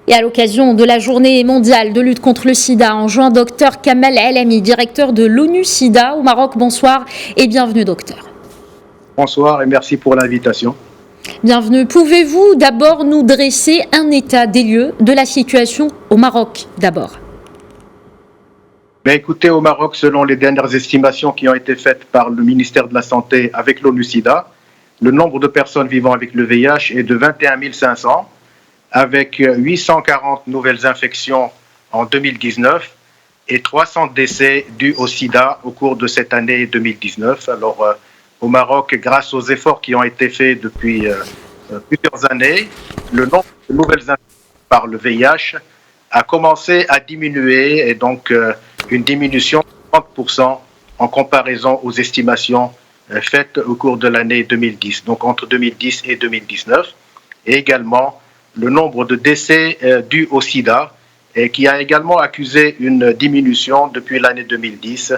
Et à l'occasion de la journée mondiale de lutte contre le sida, en juin, Dr Kamal El-Ami, directeur de l'ONU-SIDA au Maroc. Bonsoir et bienvenue, docteur. Bonsoir et merci pour l'invitation. Bienvenue. Pouvez-vous d'abord nous dresser un état des lieux de la situation au Maroc d'abord? Écoutez, au Maroc, selon les dernières estimations qui ont été faites par le ministère de la Santé avec l'ONU-SIDA, le nombre de personnes vivant avec le VIH est de 21 500, avec 840 nouvelles infections en 2019 et 300 décès dus au sida au cours de cette année 2019. Alors, au Maroc, grâce aux efforts qui ont été faits depuis plusieurs années, le nombre de nouvelles infections par le VIH a commencé à diminuer, et donc une diminution de 30% en comparaison aux estimations faites au cours de l'année 2010, donc entre 2010 et 2019, et également le nombre de décès dus au sida, et qui a également accusé une diminution depuis l'année 2010,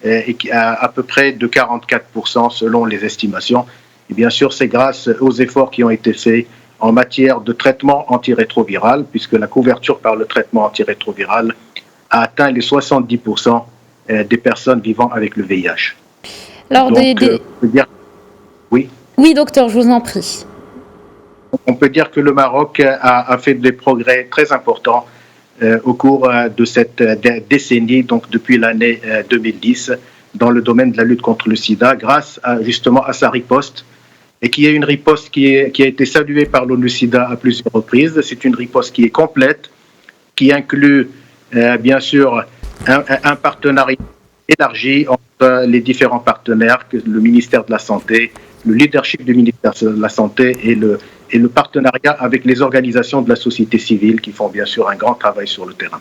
et à peu près de 44% selon les estimations. Et bien sûr, c'est grâce aux efforts qui ont été faits en matière de traitement antirétroviral, puisque la couverture par le traitement antirétroviral a atteint les 70% des personnes vivant avec le VIH. Alors, oui. Oui, docteur, je vous en prie. On peut dire que le Maroc a fait des progrès très importants au cours de cette décennie, donc depuis l'année 2010, dans le domaine de la lutte contre le sida, grâce justement à sa riposte, et qui est une riposte qui a été saluée par l'ONU-SIDA à plusieurs reprises. C'est une riposte qui est complète, qui inclut bien sûr un partenariat élargi entre les différents partenaires, que le ministère de la Santé, le leadership du ministère de la Santé et le partenariat avec les organisations de la société civile qui font bien sûr un grand travail sur le terrain.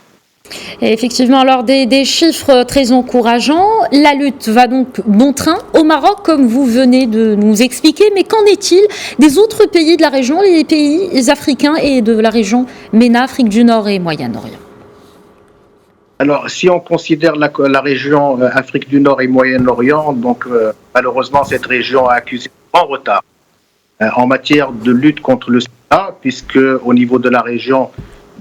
Et effectivement, alors des chiffres très encourageants. La lutte va donc bon train au Maroc, comme vous venez de nous expliquer. Mais qu'en est-il des autres pays de la région, les pays africains et de la région MENA, Afrique du Nord et Moyen-Orient? Alors, si on considère la région Afrique du Nord et Moyen-Orient, donc malheureusement, cette région a accusé un grand retard en matière de lutte contre le sida, puisque au niveau de la région,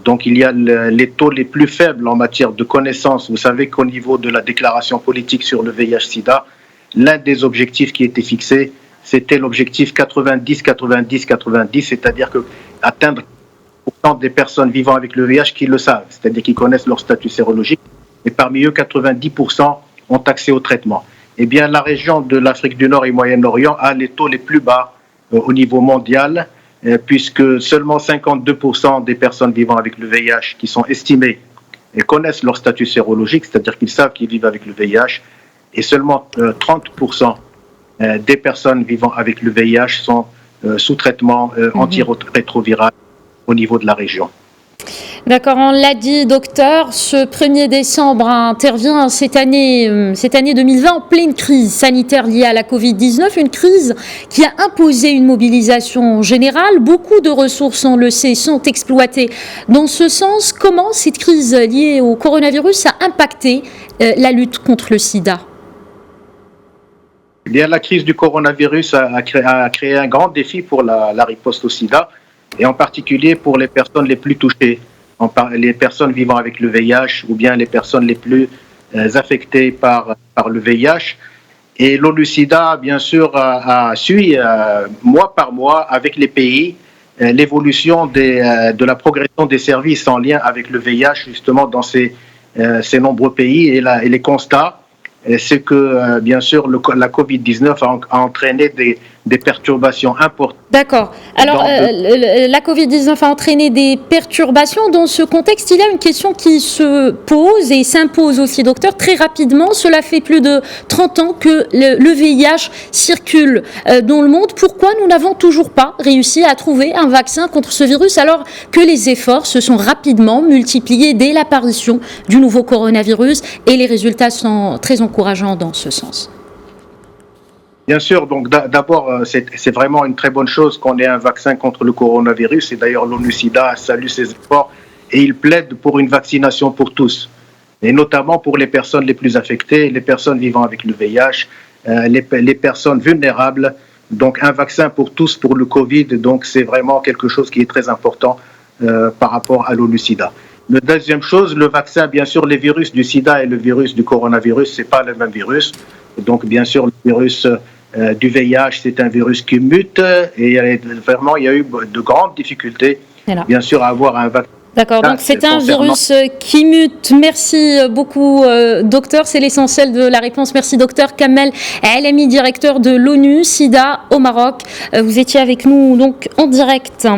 donc il y a les taux les plus faibles en matière de connaissances. Vous savez qu'au niveau de la déclaration politique sur le VIH-Sida, l'un des objectifs qui était fixé, c'était l'objectif 90-90-90, c'est-à-dire que atteindre des personnes vivant avec le VIH qui le savent, c'est-à-dire qui connaissent leur statut sérologique, et parmi eux, 90% ont accès au traitement. Eh bien, la région de l'Afrique du Nord et Moyen-Orient a les taux les plus bas au niveau mondial, puisque seulement 52% des personnes vivant avec le VIH qui sont estimées et connaissent leur statut sérologique, c'est-à-dire qu'ils savent qu'ils vivent avec le VIH, et seulement 30% des personnes vivant avec le VIH sont sous traitement antirétroviral au niveau de la région. D'accord, on l'a dit, docteur, ce 1er décembre intervient cette année 2020 en pleine crise sanitaire liée à la Covid-19, une crise qui a imposé une mobilisation générale. Beaucoup de ressources, on le sait, sont exploitées. Dans ce sens, comment cette crise liée au coronavirus a impacté la lutte contre le sida? Eh bien, la crise du coronavirus a créé un grand défi pour la riposte au sida, et en particulier pour les personnes les plus touchées, les personnes vivant avec le VIH ou bien les personnes les plus affectées par le VIH. Et l'ONU-SIDA, bien sûr, suit mois par mois avec les pays l'évolution de la progression des services en lien avec le VIH, justement, dans ces nombreux pays. Et les constats, c'est que, bien sûr, la Covid-19 a entraîné des perturbations importantes. D'accord. Alors, la Covid-19 a entraîné des perturbations. Dans ce contexte, il y a une question qui se pose et s'impose aussi, docteur. Très rapidement, cela fait plus de 30 ans que le VIH circule dans le monde. Pourquoi nous n'avons toujours pas réussi à trouver un vaccin contre ce virus alors que les efforts se sont rapidement multipliés dès l'apparition du nouveau coronavirus et les résultats sont très encourageants dans ce sens? Bien sûr, donc d'abord, c'est vraiment une très bonne chose qu'on ait un vaccin contre le coronavirus, et d'ailleurs l'ONU-SIDA salue ces efforts et il plaide pour une vaccination pour tous, et notamment pour les personnes les plus affectées, les personnes vivant avec le VIH, les personnes vulnérables. Donc un vaccin pour tous pour le Covid, donc c'est vraiment quelque chose qui est très important par rapport à l'ONU-SIDA. La deuxième chose, le vaccin, bien sûr, les virus du sida et le virus du coronavirus, ce n'est pas le même virus. Donc, bien sûr, le virus du VIH, c'est un virus qui mute et vraiment, il y a eu de grandes difficultés, bien sûr, à avoir un vaccin. D'accord, donc c'est un virus qui mute. Merci beaucoup, docteur. C'est l'essentiel de la réponse. Merci, docteur Kamel Elami, directeur de l'ONU-SIDA au Maroc. Vous étiez avec nous donc en direct.